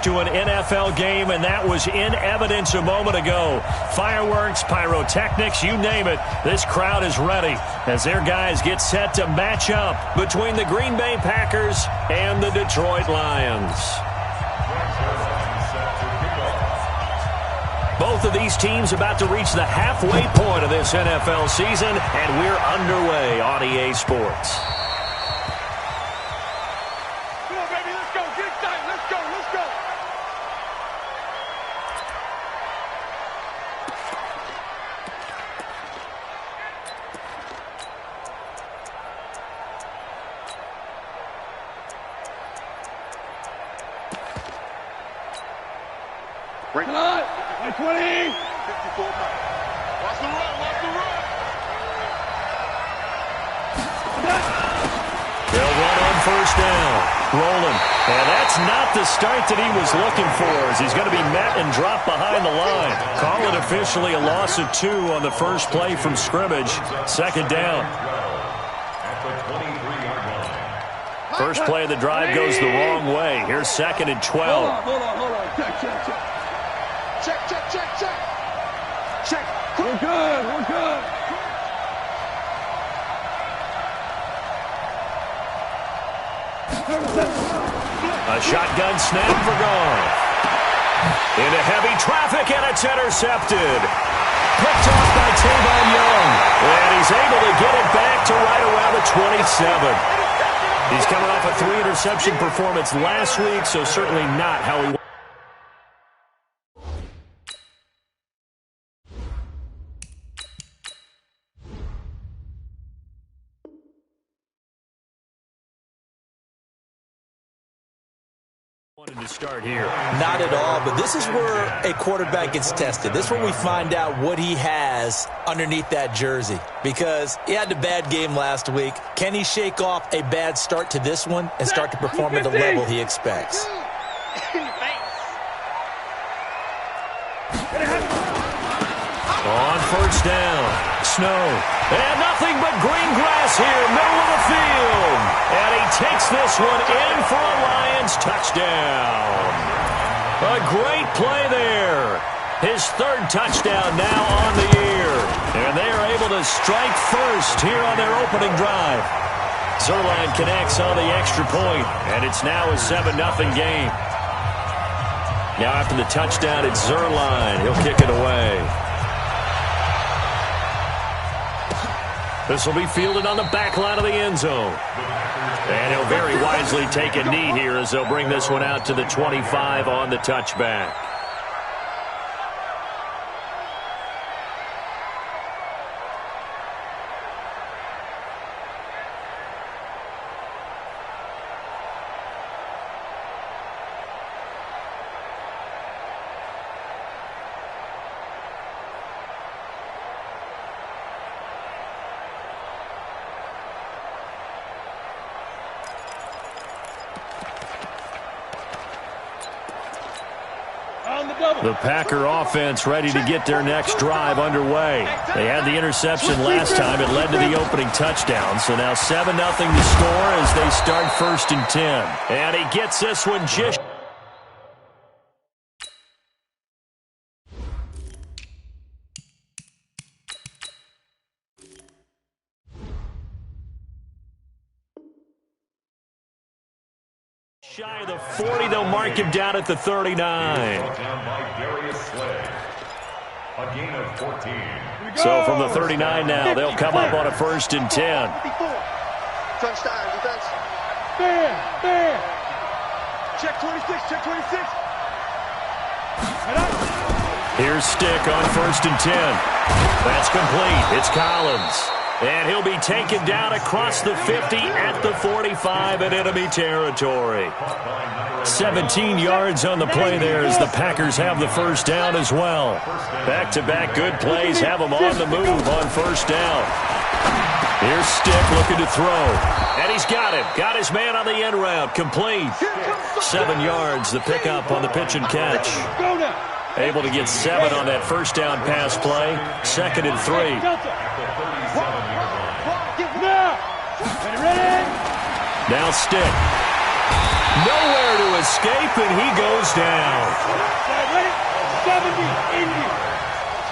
to an NFL game, and that was in evidence a moment ago. Fireworks, pyrotechnics, you name it. This crowd is ready as their guys get set to match up between the Green Bay Packers and the Detroit Lions. Both of these teams about to reach the halfway point of this NFL season, and we're underway on EA Sports. Bring it on. 20. 54. Watch the run. Watch the run. They'll run on first down. Rolling. And that's not the start that he was looking for, as he's going to be met and dropped behind the line. Call it officially a loss of 2 on the first play from scrimmage. Second down. First play of the drive goes the wrong way. Here's second and 12. Hold on. Check. We're good. A shotgun snap for Goff. Into heavy traffic, and it's intercepted. Picked off by Tavon Young. And he's able to get it back to right around the 27. He's coming off a 3-interception performance last week, so certainly not how he wanted to start here. Not at all, but this is where a quarterback gets tested. This is where we find out what he has underneath that jersey, because he had a bad game last week. Can he shake off a bad start to this one and start to perform at the level he expects? On first down, Snow. And nothing but green grass here, middle of the field. And he takes this one in for a Lions touchdown. A great play there. His third touchdown now on the year. And they are able to strike first here on their opening drive. Zuerlein connects on the extra point, and it's now a 7-0 game. Now after the touchdown, it's Zuerlein. He'll kick it away. This will be fielded on the back line of the end zone. And he'll very wisely take a knee here as they'll bring this one out to the 25 on the touchback. The Packer offense ready to get their next drive underway. They had the interception last time. It led to the opening touchdown. So now 7-0 to score as they start 1st and 10. And he gets this one just shy of the 40. They'll mark him down at the 39. So from the 39 now, they'll come up on a 1st and 10. Touchdown, defense. Fair. Check 26. Here's Stick on 1st and 10. That's complete. It's Collins. And he'll be taken down across the 50 at the 45 in enemy territory. 17 yards on the play there as the Packers have the first down as well. Back-to-back good plays have them on the move on first down. Here's Stick looking to throw. And he's got him. Got his man on the end route. Complete. 7 yards, the pickup on the pitch and catch. Able to get 7 on that first down pass play. 2nd and 3. Now Stick. Nowhere to escape, and he goes down. Ready? 70, Indy.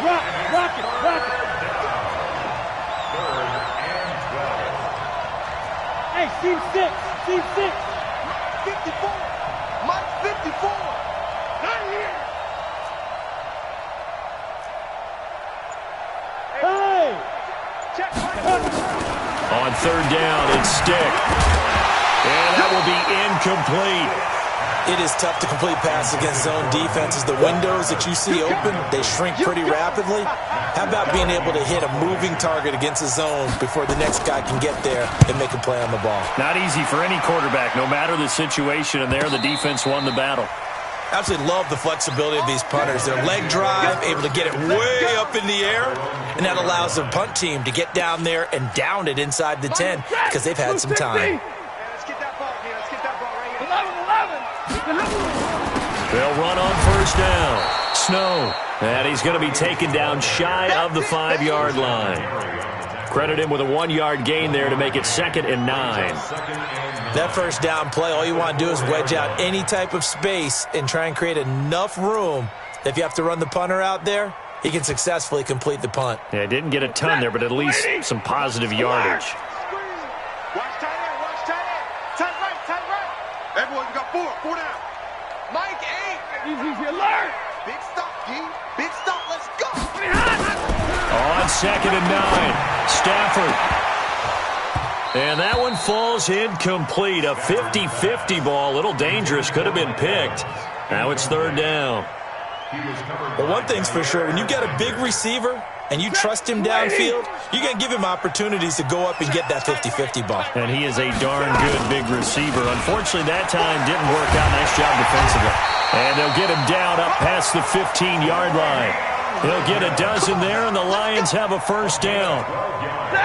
Rock it. Hey, team 6. 54. Mike 54. Not here. Hey. Check. On third down, it's Stick. And that will be incomplete. It is tough to complete passes against zone defenses. The windows that you see open, they shrink pretty rapidly. How about being able to hit a moving target against a zone before the next guy can get there and make a play on the ball? Not easy for any quarterback, no matter the situation, and there the defense won the battle. Absolutely love the flexibility of these punters. Their leg drive, able to get it way up in the air, and that allows the punt team to get down there and down it inside the 10 because they've had some time. Let's get that ball here. Let's get that ball right here. 11. They'll run on first down. Snow. And he's going to be taken down shy of the 5-yard line. Credit him with a 1-yard gain there to make it 2nd and 9. That first down play, all you want to do is wedge out any type of space and try and create enough room that if you have to run the punter out there, he can successfully complete the punt. Yeah, didn't get a ton there, but at least some positive yardage. Watch tight end. Tight right. Everyone, you got 4 down. Mike 8. Easy alert. Big stop, G. Big stop. Let's go. On 2nd and 9, Stafford. And that one falls incomplete. A 50-50 ball. A little dangerous. Could have been picked. Now it's 3rd down. Well, one thing's for sure. When you got a big receiver and you trust him downfield, you're going to give him opportunities to go up and get that 50-50 ball. And he is a darn good big receiver. Unfortunately, that time didn't work out. Nice job defensively. And they'll get him down up past the 15-yard line. They'll get a dozen there, and the Lions have a first down.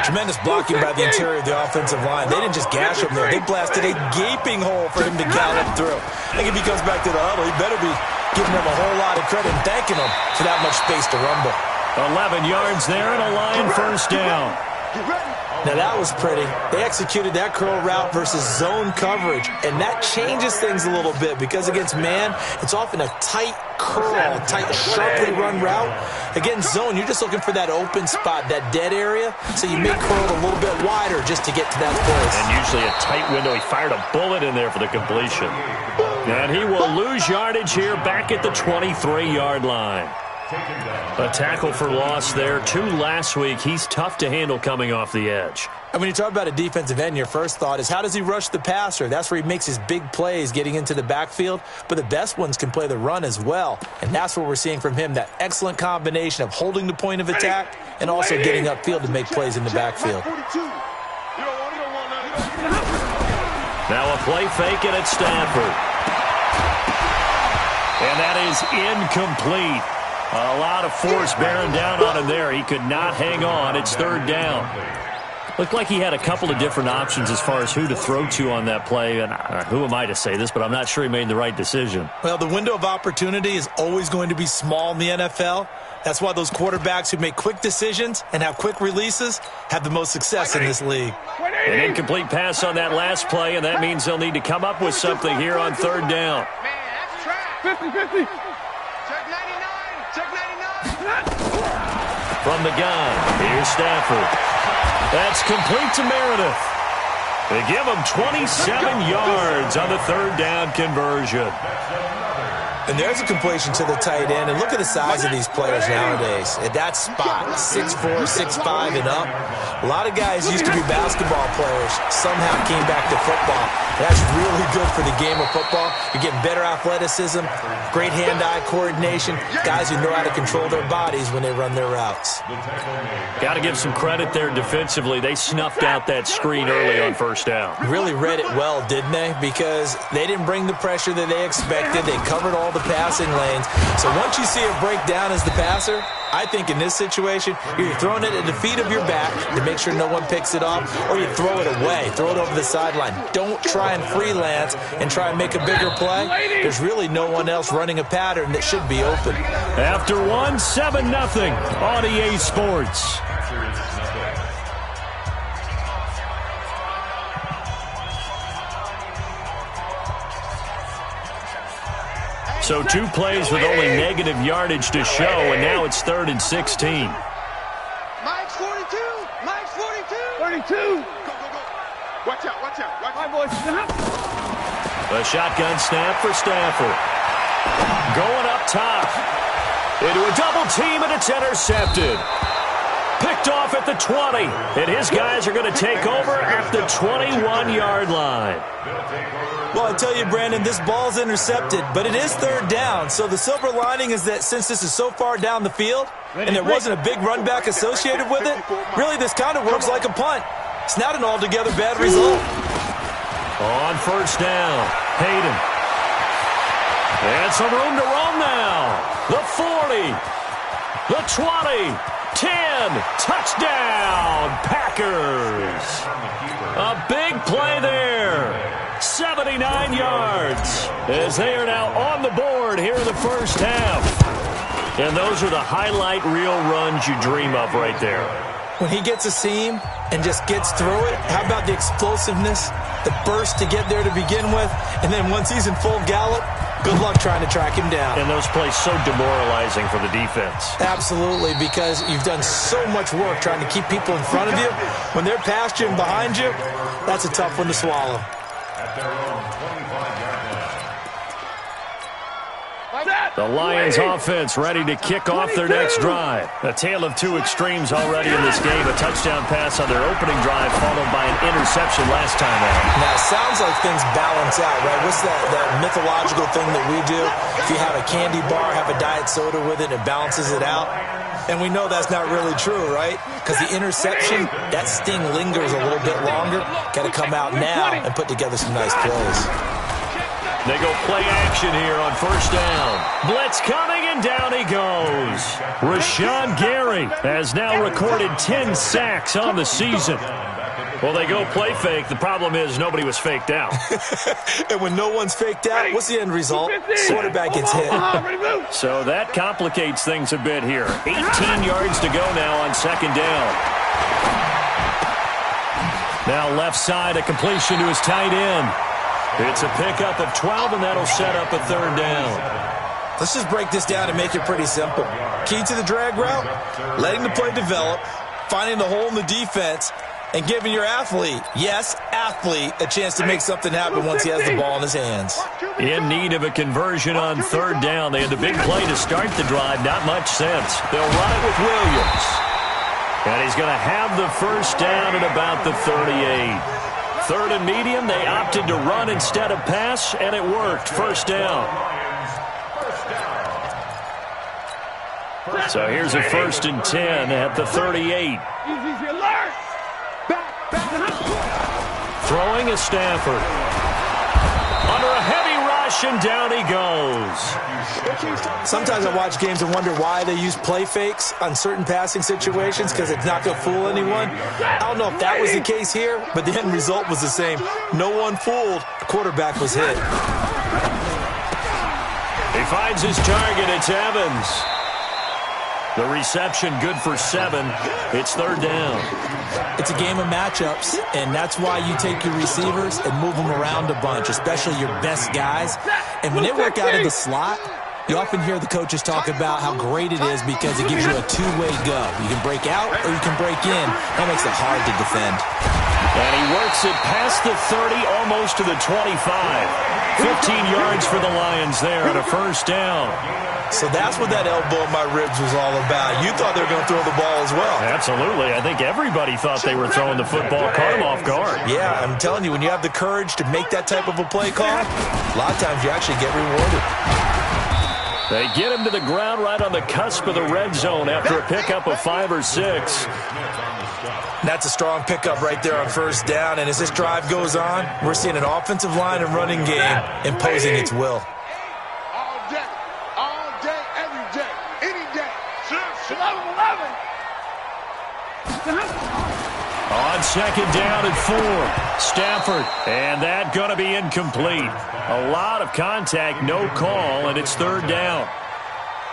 Tremendous blocking by the interior of the offensive line. They didn't just gash him there. They blasted a gaping hole for him to gallop through. I think if he comes back to the huddle, he better be giving them a whole lot of credit and thanking them for that much space to rumble. 11 yards there and a Lion first down. Now that was pretty. They executed that curl route versus zone coverage, and that changes things a little bit because against man, it's often a tight curl, tight, sharply run route. Against zone, you're just looking for that open spot, that dead area, so you may curl a little bit wider just to get to that place. And usually a tight window. He fired a bullet in there for the completion. And he will lose yardage here back at the 23-yard line. A tackle for loss there. 2 last week. He's tough to handle coming off the edge. And when you talk about a defensive end, your first thought is how does he rush the passer? That's where he makes his big plays getting into the backfield. But the best ones can play the run as well. And that's what we're seeing from him, that excellent combination of holding the point of attack and also getting upfield to make plays in the backfield. Now a play fake, and it's Stafford. And that is incomplete. A lot of force bearing down on him there. He could not hang on. It's 3rd down. Looked like he had a couple of different options as far as who to throw to on that play. And who am I to say this, but I'm not sure he made the right decision. Well, the window of opportunity is always going to be small in the NFL. That's why those quarterbacks who make quick decisions and have quick releases have the most success in this league. An incomplete pass on that last play, and that means they'll need to come up with something here on 3rd down. Man, that's trash. 50-50. Check 99. Check 99. From the gun, here's Stafford. That's complete to Meredith. They give him 27 yards on the 3rd down conversion. And there's a completion to the tight end. And look at the size of these players nowadays. At that spot, 6'4", 6'5", and up. A lot of guys used to be basketball players. Somehow came back to football. That's really good for the game of football. You're getting better athleticism, great hand-eye coordination, guys who know how to control their bodies when they run their routes. Got to give some credit there defensively. They snuffed out that screen early on first down. Really read it well, didn't they? Because they didn't bring the pressure that they expected. They covered all the passing lanes. So once you see it break down as the passer, I think in this situation, you're throwing it at the feet of your back to make sure no one picks it off, or you throw it away, throw it over the sideline. Don't try and freelance and try and make a bigger play. There's really no one else running a pattern that should be open. After 7-0 on EA Sports. So 2 plays with only negative yardage to show, and now it's 3rd and 16. Mike's 42. Mike's 42. 32. Go, go, go. Watch out, watch out. Watch out. Boys, snap. A shotgun snap for Stafford. Going up top. Into a double team, and it's intercepted. Picked off at the 20. And his guys are going to take over at the 21-yard line. Well, I tell you, Brandon, this ball's intercepted, but it is 3rd down. So the silver lining is that since this is so far down the field and there wasn't a big run back associated with it, really this kind of works like a punt. It's not an altogether bad result. On 1st down, Hayden. And some room to roam now. The 40, the 20, 10, touchdown, Packers. A big play there. 79 yards as they are now on the board here in the first half. And those are the highlight reel runs you dream of right there. When he gets a seam and just gets through it, how about the explosiveness, the burst to get there to begin with, and then once he's in full gallop, good luck trying to track him down. And those plays so demoralizing for the defense. Absolutely, because you've done so much work trying to keep people in front of you. When they're past you and behind you, that's a tough one to swallow. The Lions offense ready to kick off their next drive. A tale of 2 extremes already in this game. A touchdown pass on their opening drive followed by an interception last time out. Now, it sounds like things balance out, right? What's that mythological thing that we do? If you have a candy bar, have a diet soda with it, it balances it out. And we know that's not really true, right? Because the interception, that sting lingers a little bit longer. Got to come out now and put together some nice plays. They go play action here on 1st down. Blitz coming, and down he goes. Rashawn Gary has now recorded 10 sacks on the season. Well, they go play fake. The problem is nobody was faked out. And when no one's faked out, what's the end result? Quarterback gets hit. So that complicates things a bit here. 18 yards to go now on 2nd down. Now left side, a completion to his tight end. It's a pickup of 12, and that'll set up a 3rd down. Let's just break this down and make it pretty simple. Key to the drag route, letting the play develop, finding the hole in the defense, and giving your athlete, yes, athlete, a chance to make something happen once he has the ball in his hands. In need of a conversion on 3rd down. They had the big play to start the drive. Not much sense. They'll run it with Williams. And he's going to have the 1st down at about the 38. 3rd and medium, they opted to run instead of pass, and it worked. 1st down. So here's a 1st and 10 at the 38. Throwing is Stafford. Under a heavy rush, and down he goes. Sometimes I watch games and wonder why they use play fakes on certain passing situations, because it's not going to fool anyone. I don't know if that was the case here, but the end result was the same. No one fooled. The quarterback was hit. He finds his target. It's Evans. The reception good for 7. It's 3rd down. It's a game of matchups, and that's why you take your receivers and move them around a bunch, especially your best guys. And when they work out of the slot, you often hear the coaches talk about how great it is because it gives you a two-way go. You can break out or you can break in. That makes it hard to defend. And he works it past the 30, almost to the 25. 15 yards for the Lions there on a 1st down. So that's what that elbow in my ribs was all about. You thought they were going to throw the ball as well. Absolutely. I think everybody thought they were throwing the football, caught him off guard. Yeah, I'm telling you, when you have the courage to make that type of a play call, a lot of times you actually get rewarded. They get him to the ground right on the cusp of the red zone after a pickup of 5 or 6. That's a strong pickup right there on 1st down. And as this drive goes on, we're seeing an offensive line and running game imposing its will. All day, every day, any day. 11. On 2nd down and 4, Stafford, and that going to be incomplete. A lot of contact, no call, and it's 3rd down.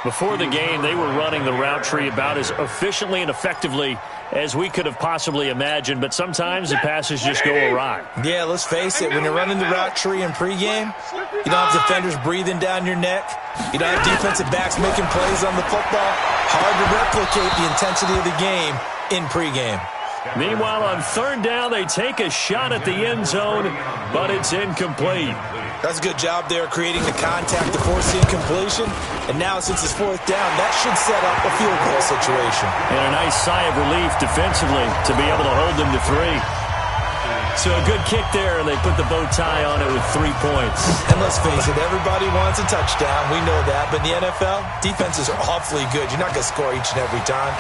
Before the game, they were running the route tree about as efficiently and effectively as we could have possibly imagined, but sometimes the passes just go awry. Yeah, let's face it, when you're running the route tree in pregame, you don't have defenders breathing down your neck. You don't have defensive backs making plays on the football. Hard to replicate the intensity of the game in pregame. Meanwhile, on third down, they take a shot at the end zone, but it's incomplete. That's a good job there, creating the contact to force the incompletion. And now, since it's fourth down, that should set up a field goal situation. And a nice sigh of relief defensively to be able to hold them to 3. So a good kick there, and they put the bow tie on it with 3 points. And let's face it, everybody wants a touchdown. We know that. But in the NFL, defenses are awfully good. You're not going to score each and every time.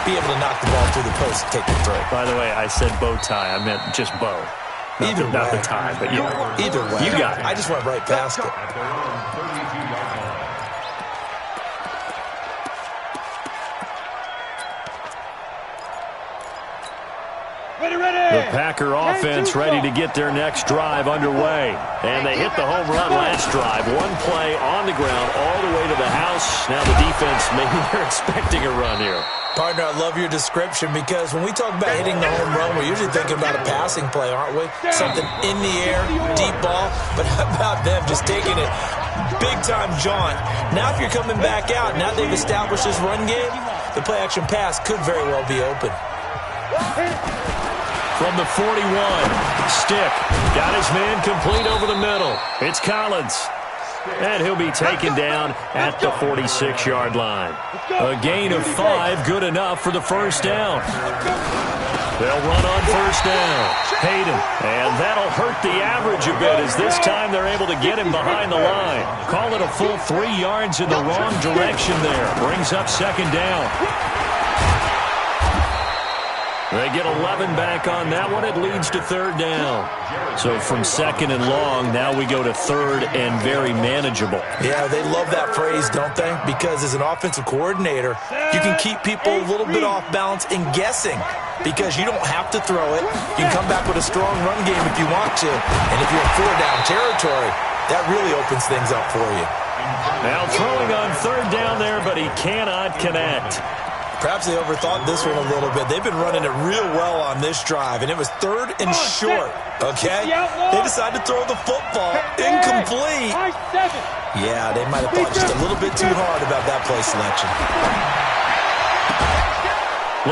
Be able to knock the ball through the post and take the throw. By the way, I said bow tie. I meant just bow. Not the tie, but yeah. Either way. You got it. I just went right past it. The Packer offense ready to get their next drive underway. And they hit the home run last drive. One play on the ground all the way to the house. Now the defense, maybe they're expecting a run here. Partner, I love your description because when we talk about hitting the home run, we're usually thinking about a passing play, aren't we? Something in the air, deep ball. But how about them just taking it big-time jaunt? Now if you're coming back out, now they've established this run game, the play-action pass could very well be open. From the 41, Stick got his man complete over the middle. It's Collins. And he'll be taken down at the 46-yard line. A gain of 5, good enough for the first down. They'll run on first down. Hayden, and that'll hurt the average a bit as this time they're able to get him behind the line. Call it a full 3 yards in the wrong direction there. Brings up second down. They get 11 back on that one. It leads to third down. So from second and long, now we go to third and very manageable. Yeah, they love that phrase, don't they? Because as an offensive coordinator, you can keep people a little bit off balance and guessing because you don't have to throw it. You can come back with a strong run game if you want to. And if you're in 4-down territory, that really opens things up for you. Now throwing on third down there, but he cannot connect. Perhaps they overthought this one a little bit. They've been running it real well on this drive, and it was third and short, okay? They decided to throw the football. Incomplete. Yeah, they might have thought just a little bit too hard about that play selection.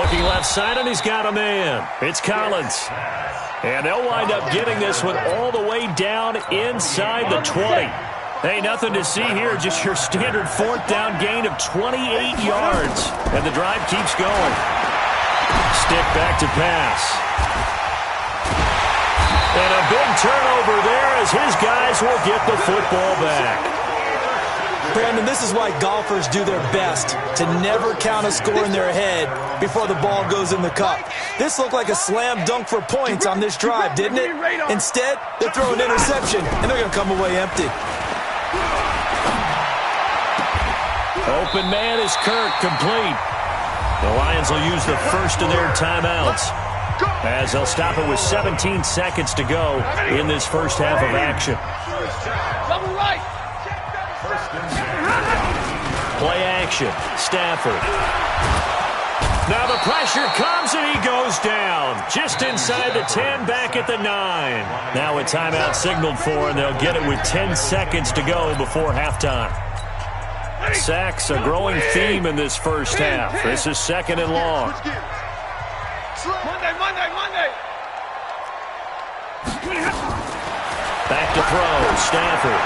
Looking left side, and he's got a man. It's Collins. And they'll wind up getting this one all the way down inside the 20. Hey, nothing to see here, just your standard fourth down gain of 28 yards. And the drive keeps going. Stick back to pass. And a big turnover there as his guys will get the football back. Brandon, this is why golfers do their best to never count a score in their head before the ball goes in the cup. This looked like a slam dunk for points on this drive, didn't it? Instead, they throw an interception, and they're going to come away empty. Open man is Kirk, complete. The Lions will use the first of their timeouts as they'll stop it with 17 seconds to go in this first half of action. Play action, Stafford. Now the pressure comes and he goes down. Just inside the 10, back at the 9. Now a timeout signaled for, and they'll get it with 10 seconds to go before halftime. Sacks, a growing theme in this first half. This is second and long. Monday. Back to throw, Stafford.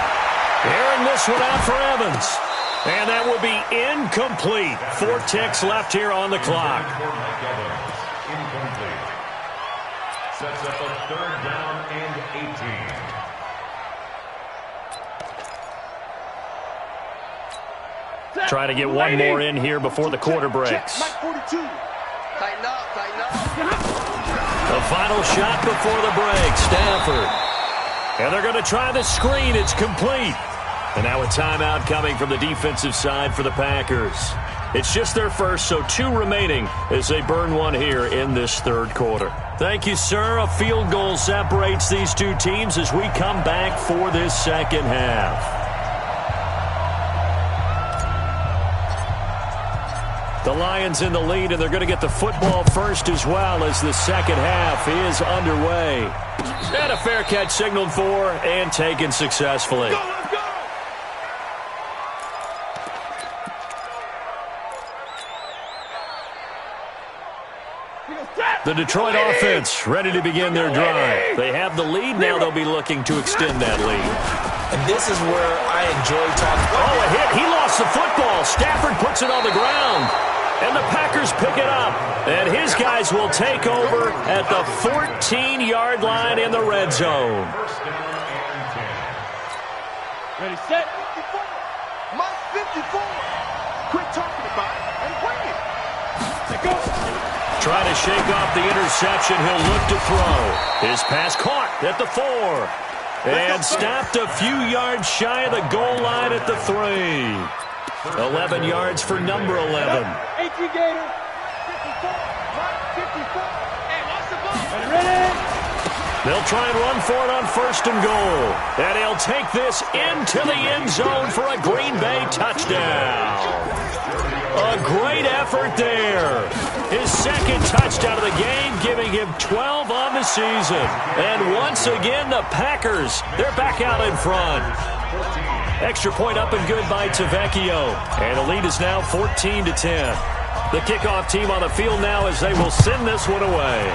Airing this one out for Evans. And that will be incomplete. 4 ticks left here on the clock. Incomplete. Sets up a third down and 18. Try to get one more in here before the quarter breaks. Tighten up. The final shot before the break, Stafford. And they're going to try the screen. It's complete. And now a timeout coming from the defensive side for the Packers. It's just their first, so 2 remaining as they burn one here in this third quarter. Thank you, sir. A field goal separates these 2 teams as we come back for this second half. The Lions in the lead, and they're going to get the football first as well as the second half is underway. And a fair catch signaled for and taken successfully. Go, let's go! The Detroit offense ready to begin their drive. They have the lead. Now they'll be looking to extend that lead. And this is where I enjoy talking. Oh, a hit. He lost the football. Stafford puts it on the ground. And the Packers pick it up. And his guys will take over at the 14-yard line in the red zone. Ready, set. 54. Mike 54. Quit talking about it and bring it. Let's go. Trying to shake off the interception. He'll look to throw. His pass caught at the 4. And stopped a few yards shy of the goal line at the 3. 11 yards for number 11. 18 Gator. 54. Right, 54. Hey, lost the ball. Ready? They'll try and run for it on first and goal. And he'll take this into the end zone for a Green Bay touchdown. A great effort there. His second touchdown of the game, giving him 12 on the season. And once again, the Packers, they're back out in front. Extra point up and good by Tavecchio. And the lead is now 14-10. The kickoff team on the field now as they will send this one away.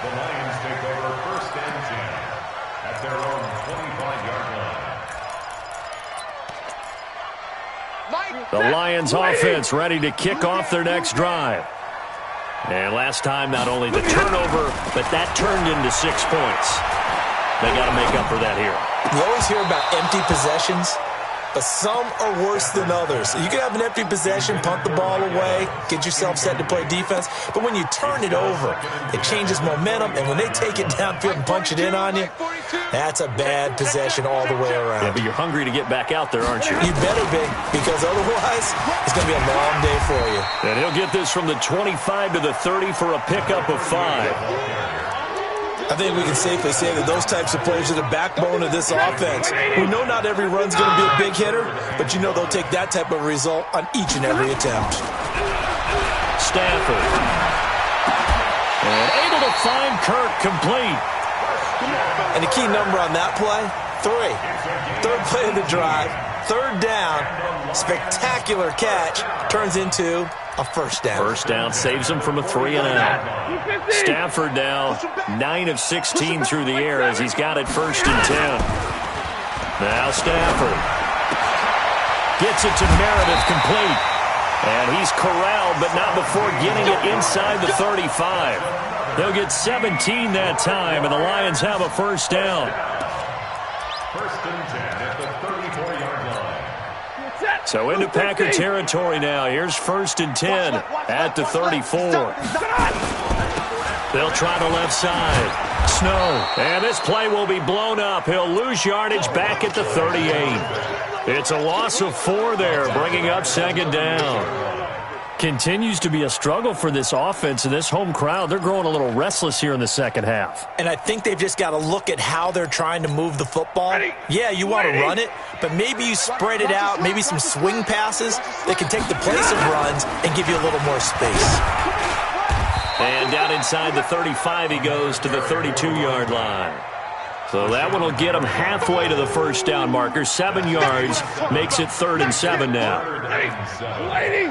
The Lions take over first and 10 at their own 25-yard line. The Lions offense ready to kick off their next drive. And last time, not only the turnover, but that turned into 6 points. They got to make up for that here. You always hear about empty possessions, but some are worse than others. You can have an empty possession, punt the ball away, get yourself set to play defense, but when you turn it over, it changes momentum, and when they take it downfield and punch it in on you, that's a bad possession all the way around. Yeah, but you're hungry to get back out there, aren't you? You better be, because otherwise, it's going to be a long day for you. And he'll get this from the 25 to the 30 for a pickup of 5. I think we can safely say that those types of players are the backbone of this offense. We know not every run's going to be a big hitter, but you know they'll take that type of result on each and every attempt. Stafford. And able to find Kirk complete. And the key number on that play, 3. Third play of the drive, third down, spectacular catch, turns into a first down. First down saves him from a 3-and-out. Stafford now 9 of 16 through the air as he's got it first and 10. Now Stafford gets it to Meredith complete. And he's corralled, but not before getting it inside the 35. They'll get 17 that time, and the Lions have a first down. First and 10 at the 34-yard line. So into Packer territory now. Here's first and 10 at the 34. They'll try the left side. Snow. And this play will be blown up. He'll lose yardage back at the 38. It's a loss of 4 there, bringing up second down. Continues to be a struggle for this offense and this home crowd. They're growing a little restless here in the second half. And I think they've just got to look at how they're trying to move the football. Yeah, you want to run it, but maybe you spread it out, maybe some swing passes that can take the place of runs and give you a little more space. And down inside the 35, he goes to the 32-yard line. So that one will get him halfway to the first down marker. 7 yards makes it 3rd and 7 now. Lady!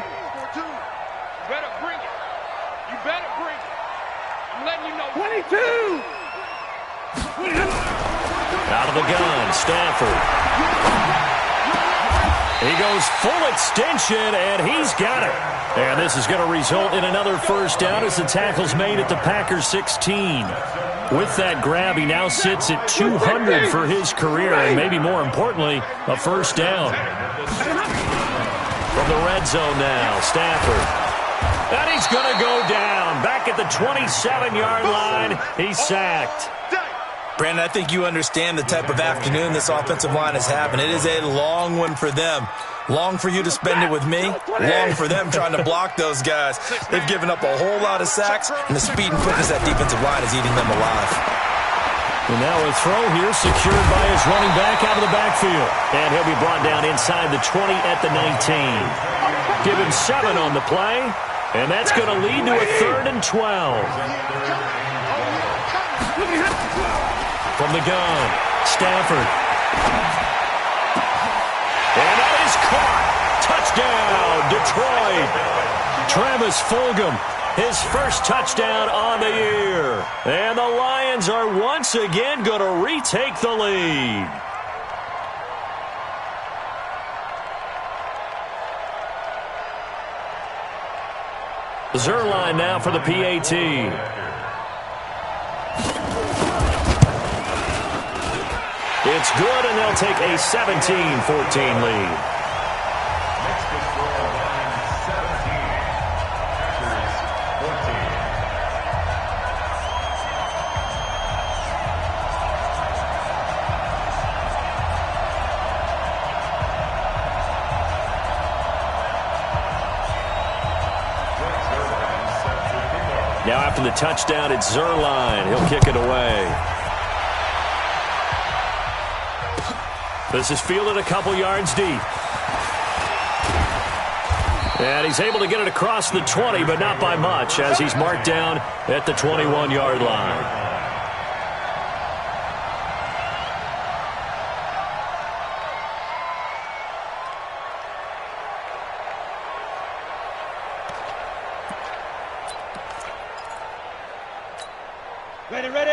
You better bring it. You better bring it. I'm letting you know. 22! Out of the gun, Stafford. He goes full extension, and he's got it. And this is going to result in another first down as the tackle's made at the Packers 16. With that grab, he now sits at 200 for his career, and maybe more importantly, a first down. From the red zone now, Stafford. And he's going to go down. Back at the 27-yard line, he's sacked. Brandon, I think you understand the type of afternoon this offensive line is having. It is a long one for them. Long for you to spend it with me. Long for them trying to block those guys. They've given up a whole lot of sacks, and the speed and quickness of that defensive line is eating them alive. And now a throw here secured by his running back out of the backfield. And he'll be brought down inside the 20 at the 19. Give him 7 on the play. And that's going to lead to a 3rd and 12. From the gun, Stafford. And that is caught. Touchdown, Detroit. Travis Fulgham, his first touchdown on the year. And the Lions are once again going to retake the lead. Zuerlein now for the PAT. It's good, and they'll take a 17-14 lead. Now after the touchdown, it's Zuerlein. He'll kick it away. This is fielded a couple yards deep. And he's able to get it across the 20, but not by much, as he's marked down at the 21-yard line.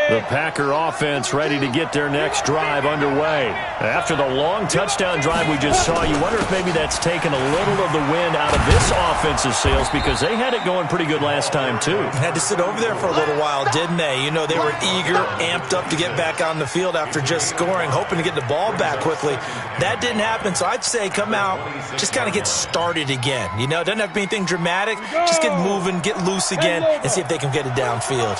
The Packer offense ready to get their next drive underway. After the long touchdown drive we just saw, you wonder if maybe that's taken a little of the wind out of this offense's sails, because they had it going pretty good last time, too. Had to sit over there for a little while, didn't they? You know, they were eager, amped up to get back on the field after just scoring, hoping to get the ball back quickly. That didn't happen, so I'd say come out, just kind of get started again. You know, it doesn't have to be anything dramatic. Just get moving, get loose again, and see if they can get it downfield.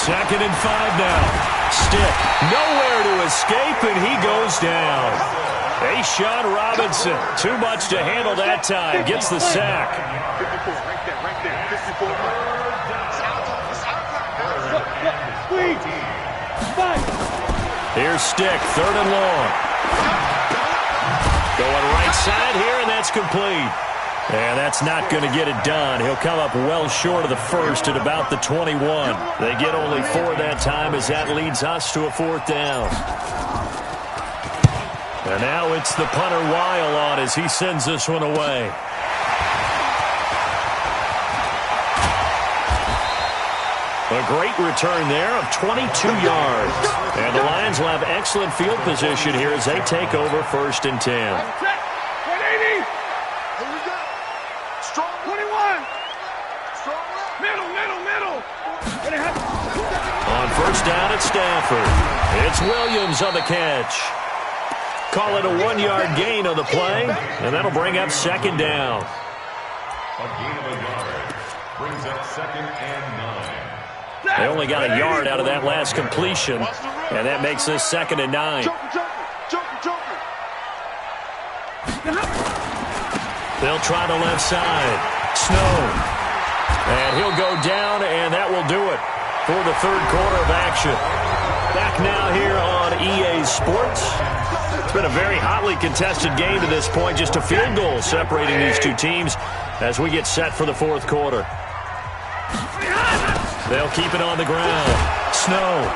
2nd and 5 now. Stick nowhere to escape, and he goes down. A'Shawn Robinson, too much to handle that time, gets the sack. 54, right there, 54. Here's Stick, 3rd and long. Going right side here, and that's complete. And that's not going to get it done. He'll come up well short of the first at about the 21. They get only 4 that time, as that leads us to a 4th down. And now it's the punter Weil on as he sends this one away. A great return there of 22 yards. And the Lions will have excellent field position here as they take over 1st and 10. On 1st down at Stafford. It's Williams on the catch. Call it a 1-yard gain on the play, and that'll bring up 2nd down. A gain of a yard brings up 2nd and 9. They only got a yard out of that last completion, and that makes this 2nd and 9. They'll try the left side. Snow. And he'll go down, and that will do it for the 3rd quarter of action. Back now here on EA Sports. It's been a very hotly contested game to this point. Just a field goal separating these two teams as we get set for the 4th quarter. They'll keep it on the ground. Snow.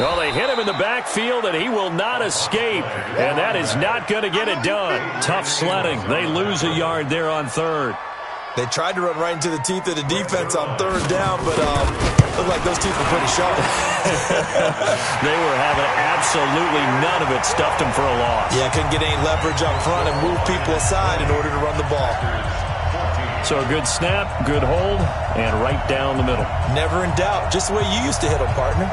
Well, they hit him in the backfield, and he will not escape. And that is not going to get it done. Tough sledding. They lose a yard there on 3rd. They tried to run right into the teeth of the defense on 3rd down, but looked like those teeth were pretty sharp. They were having absolutely none of it. Stuffed them for a loss. Yeah, couldn't get any leverage up front and move people aside in order to run the ball. So a good snap, good hold, and right down the middle. Never in doubt. Just the way you used to hit them, partner.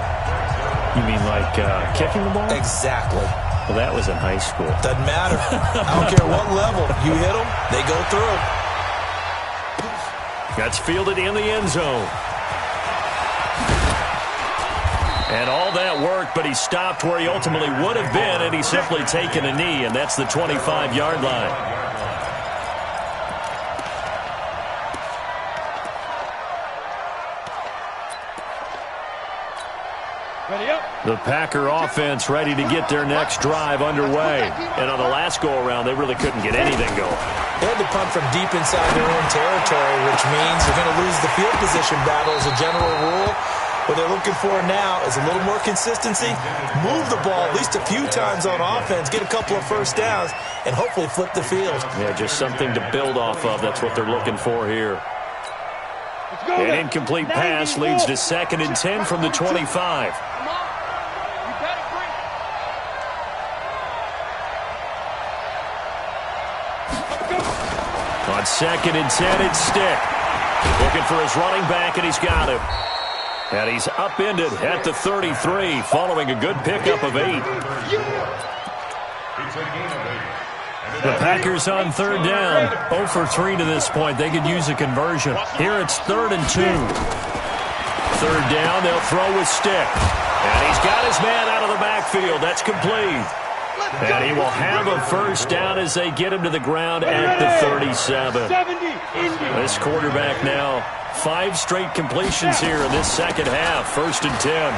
You mean like kicking the ball? Exactly. Well, that was in high school. Doesn't matter. I don't care what level. You hit them, they go through. That's fielded in the end zone. And all that worked, but he stopped where he ultimately would have been, and he's simply taken a knee, and that's the 25-yard line. The Packer offense ready to get their next drive underway. And on the last go-around, they really couldn't get anything going. They had to punt from deep inside their own territory, which means they're going to lose the field position battle as a general rule. What they're looking for now is a little more consistency, move the ball at least a few times on offense, get a couple of first downs, and hopefully flip the field. Yeah, just something to build off of. That's what they're looking for here. An incomplete pass leads to 2nd and 10 from the 25. On 2nd and 10, it's Stick. Looking for his running back, and he's got him. And he's upended at the 33, following a good pickup of 8. The Packers on 3rd down. 0 for 3 to this point. They could use a conversion. Here it's 3rd and 2. 3rd down, they'll throw with Stick. And he's got his man out of the backfield. That's complete. And he will have a first down as they get him to the ground at the 37. This quarterback now, 5 straight completions here in this second half. 1st and 10.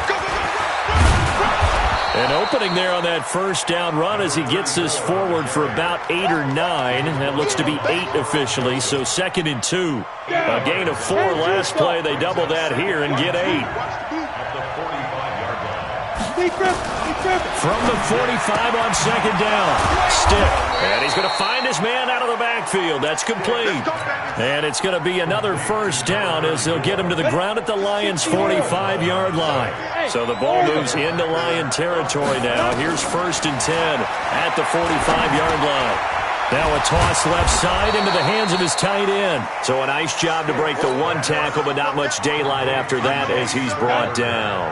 An opening there on that first down run as he gets this forward for about 8 or 9. That looks to be 8 officially, so 2nd and 2. A gain of 4 last play. They double that here and get 8. From the 45 on 2nd down. Stick. And he's going to find his man out of the backfield. That's complete. And it's going to be another first down as they'll get him to the ground at the Lions' 45-yard line. So the ball moves into Lion territory now. Here's 1st and 10 at the 45-yard line. Now a toss left side into the hands of his tight end. So a nice job to break the 1 tackle, but not much daylight after that as he's brought down.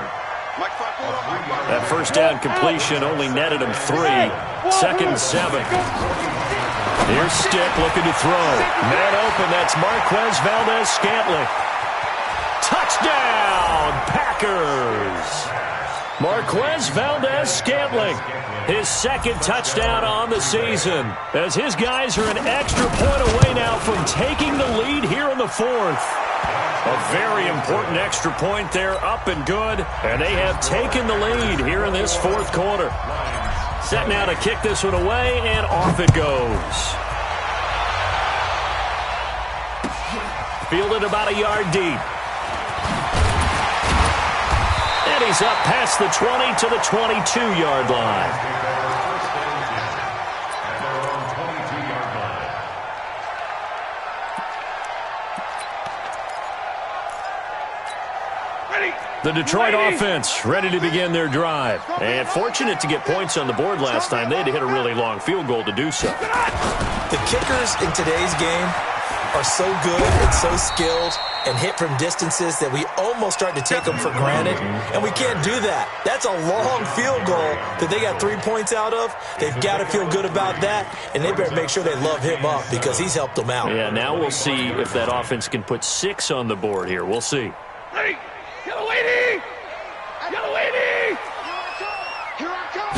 That first down completion only netted him 3. 2nd and 7. Here's Stick looking to throw. Man open, that's Marquez Valdes-Scantling. Touchdown, Packers! Marquez Valdes-Scantling, his 2nd touchdown on the season, as his guys are an extra point away now from taking the lead here in the 4th. A very important extra point there, up and good, and they have taken the lead here in this 4th quarter. Set now to kick this one away, and off it goes. Fielded about a yard deep. And he's up past the 20 to the 22-yard line. The Detroit offense ready to begin their drive. And fortunate to get points on the board last time. They had to hit a really long field goal to do so. The kickers in today's game are so good and so skilled and hit from distances that we almost start to take them for granted. And we can't do that. That's a long field goal that they got 3 points out of. They've got to feel good about that. And they better make sure they love him up because he's helped them out. Yeah, now we'll see if that offense can put 6 on the board here. We'll see. Ready? Yellow lady! Yellow lady! Here I come!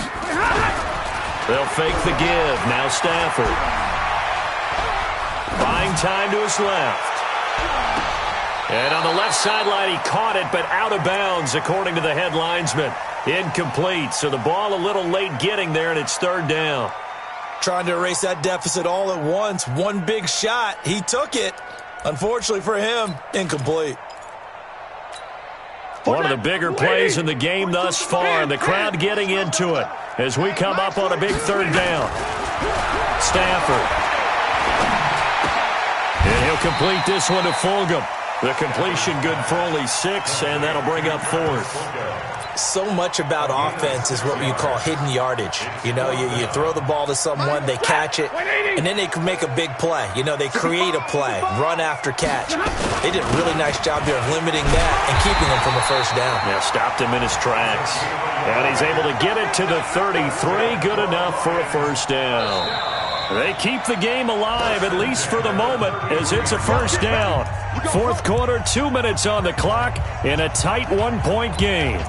They'll fake the give. Now Stafford. Buying time to his left. And on the left sideline, he caught it, but out of bounds, according to the head linesman. Incomplete. So the ball a little late getting there, and it's 3rd down. Trying to erase that deficit all at once. One big shot. He took it. Unfortunately for him, incomplete. One of the bigger plays in the game thus far, and the crowd getting into it as we come up on a big 3rd down. Stafford. And he'll complete this one to Fulgham. The completion good for only 6, and that'll bring up 4th. So much about offense is what you call hidden yardage. You know, you throw the ball to someone, they catch it, and then they can make a big play. You know, they create a play, run after catch. They did a really nice job here of limiting that and keeping him from a first down. Yeah, stopped him in his tracks. And he's able to get it to the 33. Good enough for a first down. They keep the game alive, at least for the moment, as it's a first down. 4th quarter, 2 minutes on the clock in a tight 1-point game.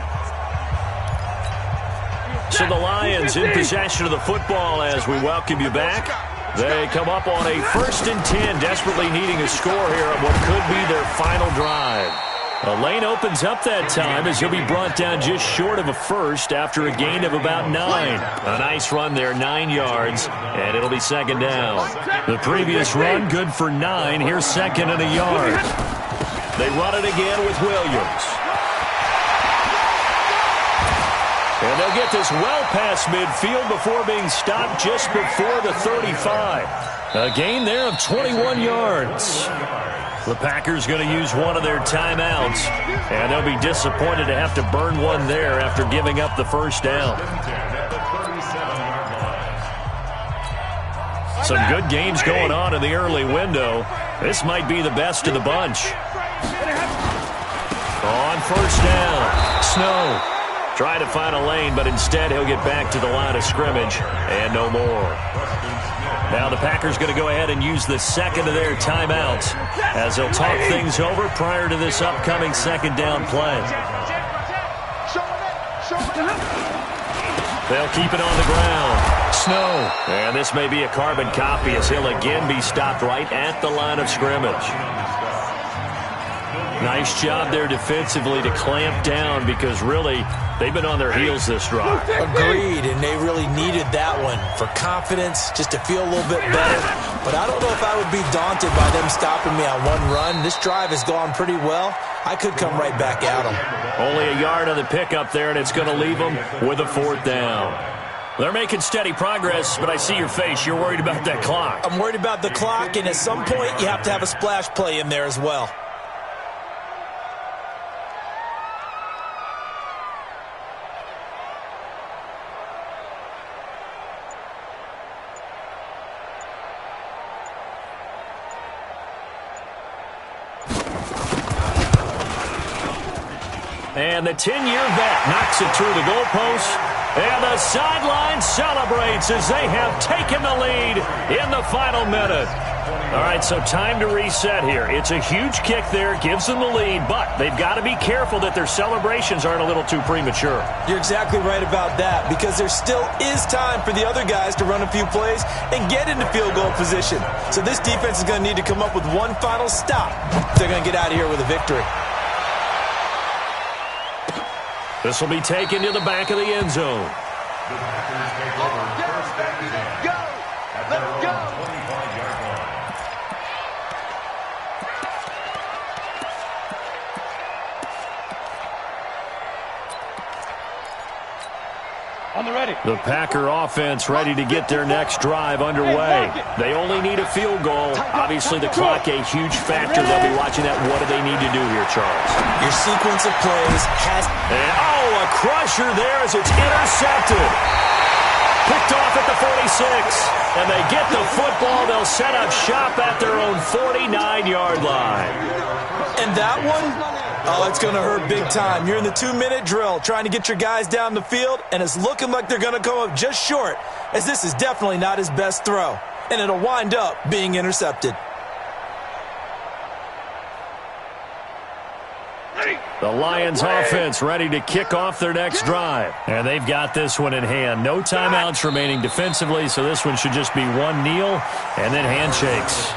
So the Lions in possession of the football as we welcome you back. They come up on a 1st and 10, desperately needing a score here on what could be their final drive. A lane opens up that time as he'll be brought down just short of a first after a gain of about 9. A nice run there, 9 yards, and it'll be second down. The previous run, good for 9. Here's second and a yard. They run it again with Williams. And they'll get this well past midfield before being stopped just before the 35. A gain there of 21 yards. The Packers going to use one of their timeouts, and they'll be disappointed to have to burn one there after giving up the first down. Some good games going on in the early window. This might be the best of the bunch. On first down, Snow. Trying to find a lane, but instead he'll get back to the line of scrimmage and no more. Now the Packers going to go ahead and use the second of their timeouts as they'll talk things over prior to this upcoming second down play. They'll keep it on the ground. Snow. And this may be a carbon copy as he'll again be stopped right at the line of scrimmage. Nice job there defensively to clamp down because really they've been on their heels this drive. Agreed, and they really needed that one for confidence, just to feel a little bit better. But I don't know if I would be daunted by them stopping me on one run. This drive has gone pretty well. I could come right back at them. Only a yard on the pickup there, and it's going to leave them with a fourth down. They're making steady progress, but I see your face. You're worried about that clock. I'm worried about the clock, and at some point you have to have a splash play in there as well. And the 10-year vet knocks it through the goalpost. And the sideline celebrates as they have taken the lead in the final minute. All right, so time to reset here. It's a huge kick there, gives them the lead, but they've got to be careful that their celebrations aren't a little too premature. You're exactly right about that because there still is time for the other guys to run a few plays and get into field goal position. So this defense is going to need to come up with one final stop. They're going to get out of here with a victory. This will be taken to the back of the end zone. The Packers take over first and 10 at their own 25-yard line. On the ready. The Packer offense ready to get their next drive underway. They only need a field goal. Obviously, the clock a huge factor. They'll be watching that. What do they need to do here, Charles? Your sequence of plays has... And, oh, a crusher there as it's intercepted. Picked off at the 46. And they get the football. They'll set up shop at their own 49-yard line. And that one... oh, it's going to hurt big time. You're in the 2-minute drill trying to get your guys down the field, and it's looking like they're going to come up just short, as this is definitely not his best throw, and it'll wind up being intercepted. The Lions offense ready to kick off their next drive. And they've got this one in hand. No timeouts remaining defensively, so this one should just be one kneel and then handshakes.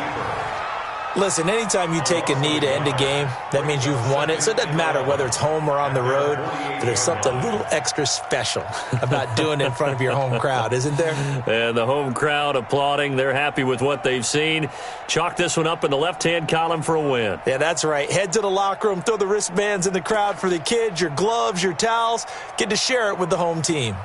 Listen, anytime you take a knee to end a game, that means you've won it. So it doesn't matter whether it's home or on the road. But there's something a little extra special about doing it in front of your home crowd, isn't there? And the home crowd applauding. They're happy with what they've seen. Chalk this one up in the left-hand column for a win. Yeah, that's right. Head to the locker room, throw the wristbands in the crowd for the kids, your gloves, your towels. Get to share it with the home team.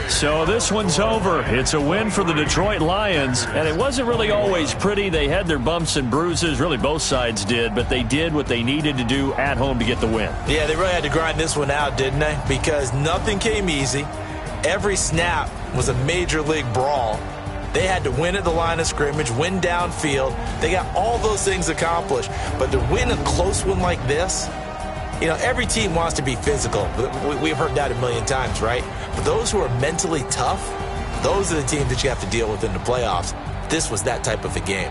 So this one's over. It's a win for the Detroit Lions, and it wasn't really always pretty. They had their bumps and bruises. Really, both sides did, but they did what they needed to do at home to get the win. Yeah, they really had to grind this one out, didn't they? Because nothing came easy. Every snap was a major league brawl. They had to win at the line of scrimmage, win downfield. They got all those things accomplished. But to win a close one like this, you know, every team wants to be physical. We've heard that a million times, right? But those who are mentally tough, those are the teams that you have to deal with in the playoffs. This was that type of a game.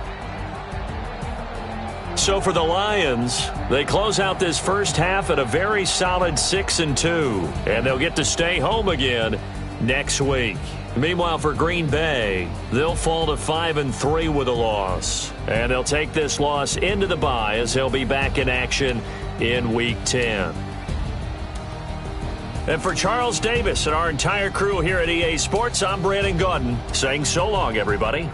So for the Lions, they close out this first half at a very solid 6-2, and they'll get to stay home again next week. Meanwhile, for Green Bay, they'll fall to 5-3 with a loss. And they'll take this loss into the bye as they'll be back in action in Week 10. And for Charles Davis and our entire crew here at EA Sports, I'm Brandon Gaudin saying so long, everybody.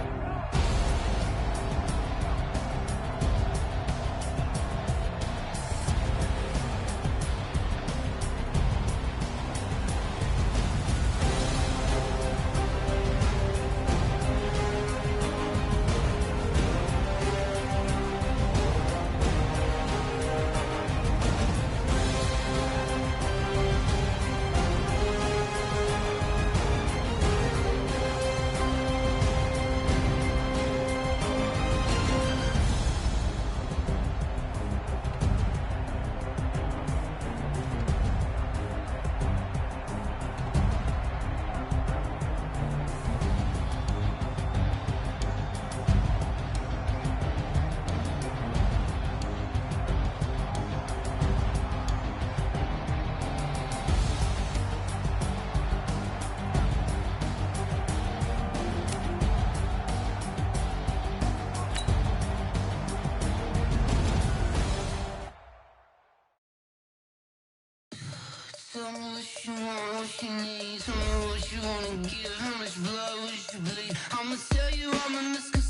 Tell me what you want, what you need. Tell me what you wanna give. How much blood would you bleed? I'ma tell you I'm a misconception.